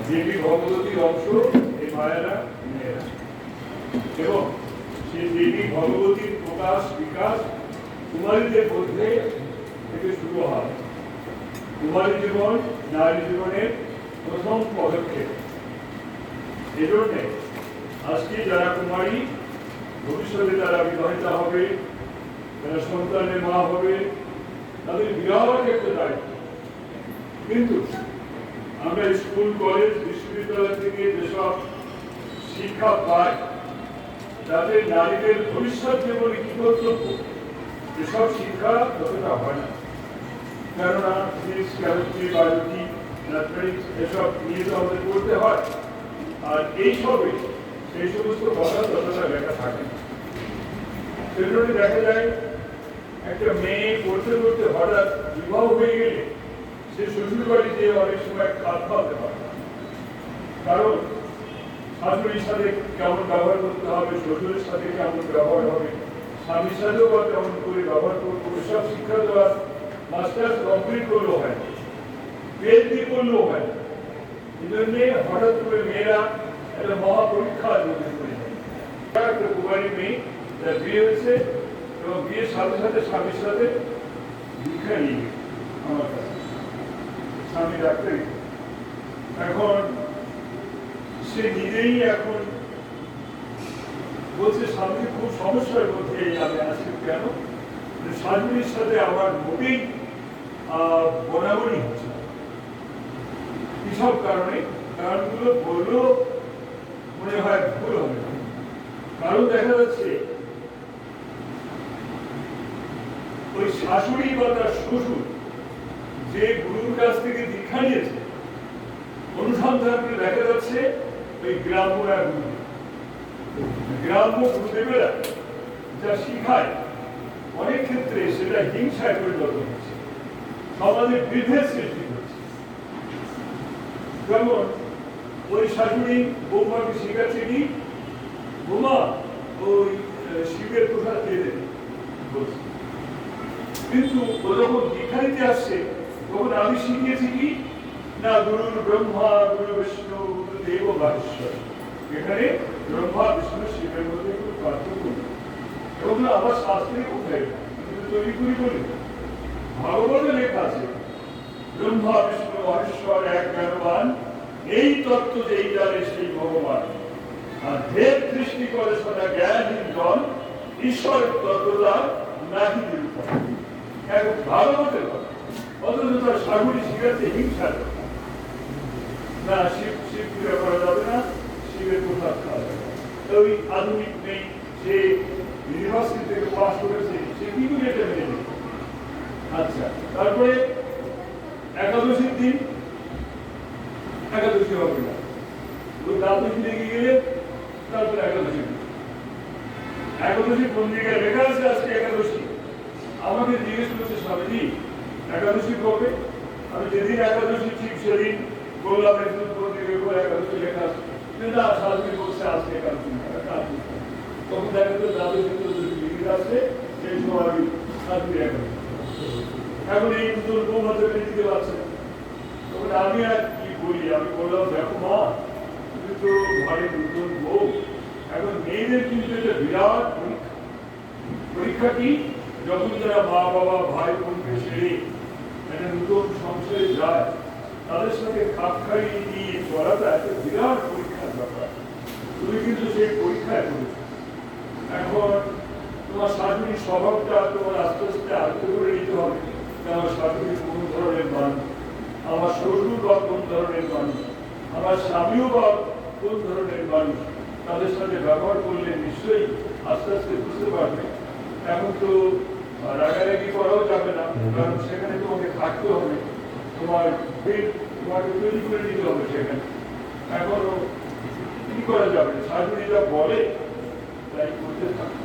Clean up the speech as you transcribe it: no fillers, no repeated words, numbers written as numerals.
দেবী ভগবতীর অংশ এই মায়েরা মেয়েরা, এবং সেই দেবী ভগবতীর প্রকাশ বিকাশ কুমারীদের মধ্যে থেকে শুরু হয়। কুমারী জীবন নারী জীবনের প্রথম পদক্ষেপ। এজন্যে আজকে যারা কুমারী, ভবিষ্যতে তারা বিবাহিতা হবে, তারা সন্তানের মা হবে, তাদের বিবাহ একটা দায়িত্ব। কিন্তু আমরা স্কুল কলেজ বিশ্ববিদ্যালয় থেকে যেসব শিক্ষা পাই তাদের নারীদের ভবিষ্যৎ জীবনে কি কর্তব্য এসব শিক্ষা ততটা হয় না। কেননা ফিজিক্স, কেমিস্ট্রি, বায়োলজি, ম্যাথমেটিক্স এসব নিয়ে তো আমাদের পড়তে হয়, আর এইসবে সেই সমস্ত কথা ততটা লেখা থাকে না। সেজন্য দেখা যায় একটা মেয়ে পড়তে পড়তে হঠাৎ বিবাহ হয়ে গেলে সে শ্বশুর বাড়িতে অনেক সময় খাপ খাওয়াতে পারে, কারণ শাশুড়ির সাথে কেমন ব্যবহার করতে হবে, শ্বশুরের সাথে কেমন ব্যবহার হবে, স্বামীর সাথেও বা কেমন করে ব্যবহার করবো, এসব শিক্ষা দেওয়া মাস্টার্স কমপ্লিট করলেও হয়, পিএইচডি করলেও হয়। এই জন্যে হঠাৎ করে মেয়েরা একটা মহাপরীক্ষার মধ্যে পড়ে যায়। একটা কুমারী মেয়ে যার বিয়ে হয়েছে এবং বিয়ের সাথে সাথে স্বামীর সাথে দীক্ষা নিয়ে গেছে আমার কাছে, স্বামী ডাক্তারি। এখন সে নিজেই এখন বলছে স্বামীকে খুব সমস্যার মধ্যে আমি আছি। কেন? শাশুড়ির সাথে আমার মোটেই বরাবরই হচ্ছে না। কিসব কারণে? কারণগুলো বললেও মনে হয় ভুল হবে না। কারণ দেখা যাচ্ছে ওই শাশুড়ি বা তার শ্বশুর যে গুরুর কাছ থেকে দীক্ষা নিয়েছে, অনুসন্ধান করে দেখা যাচ্ছে ওই গ্রাম্য গুরুদেবেরা যা শিখায় অনেক ক্ষেত্রে সেটা হিংসায় পরিণত হচ্ছে, সমাজে বিভেদ সৃষ্টি হচ্ছে। যেমন ওই শাশুড়ি বৌমাকে শিখাচ্ছে কি, বৌমা ওই শিবের প্রসাদ দিয়ে দেবে বলছে, কিন্তু ও যখন দীক্ষা নিতে আসছে তখন আমি শিখিয়েছি কি না, গুরুর ব্রহ্মা গুরু বিষ্ণু গুরু দেব মহেশ্বর। এখানে ব্রহ্মা বিষ্ণু শিবের মধ্যে কোনো পার্থক্য নেই। এবং আবার শাস্ত্রে কোথায় তৈরি করি বলি, ভাগবতে লেখা আছে ব্রহ্মা বিষ্ণু মহেশ্বর এক জ্ঞানবান, এই তত্ত্ব যেই জানে সেই ভগবান। আর দেব সৃষ্টি করে সদা জ্ঞানহীন জন, ঈশ্বরের তত্ত্বতা নাহি নিরূপণ। এক ভাগবতের কথা, অথচ তার শাশুড়ি শিখাচ্ছে হিংসার কথা। না, শিব পূজা করা যাবে না, শিবের প্রসাদ খাওয়া যাবে না। ওই আধুনিক নেই, সে ইউনিভার্সিটি থেকে পাস করেছে, সে কি করে এটা মেনে নেবে? আচ্ছা, তারপরে একাদশীর দিন একাদশী হবে না, ওই দ্বাদশী লেগে গেলে তারপরে একাদশী। একাদশী কোন জায়গায় লেখা আছে আজকে একাদশী? আমাকে জিজ্ঞেস করছে স্বামীজি একাদশী কবে? আমি যেদিন একাদশী ঠিক সেদিন বললাম একাদশী লেখা আছে, কিন্তু শাশুড়ি বলছে আজকে একাদশী। তখন দেখা যায় দ্বাদশী লিখিত আছে, সেই সময় আমি শাশুড়ি একাদশী। এখন এই নতুন বৌমাতে দিতে পারছে, তখন আমি আর কি বলি? আমি বললাম দেখো মা, তুমি তো ঘরে নতুন বউ, এখন মেয়েদের কিন্তু এটা বিরাট পরীক্ষা। পরীক্ষা কি? যখন তারা মা বাবা ভাই বোনকে ছেড়ে একটা নতুন সংসারে যায়, তাদের সাথে খাপ খাইয়ে নিয়ে চলাটা একটা বিরাট পরীক্ষার ব্যাপার। তুমি কিন্তু সেই পরীক্ষায় করেছো। এখন তোমার শাশুড়ির স্বভাবটা তোমার আস্তে আস্তে আয়ত্ত করে নিতে হবে। আমার শাশুড়ি কোন ধরনের মানুষ, আমার শ্বশুর বা কোন ধরনের মানুষ, আমার স্বামীও বা কোন ধরনের মানুষ, তাদের সাথে ব্যবহার করলে নিশ্চয়ই আস্তে আস্তে বুঝতে পারবে। এখন তো রাগারাগি করাও যাবে না, কারণ সেখানে তোমাকে থাকতে হবে, তোমাকে তৈরি করে নিতে হবে সেখানে। এখনো কি করা যাবে? শাশুড়ি যা বলে তাই করতে থাকবে।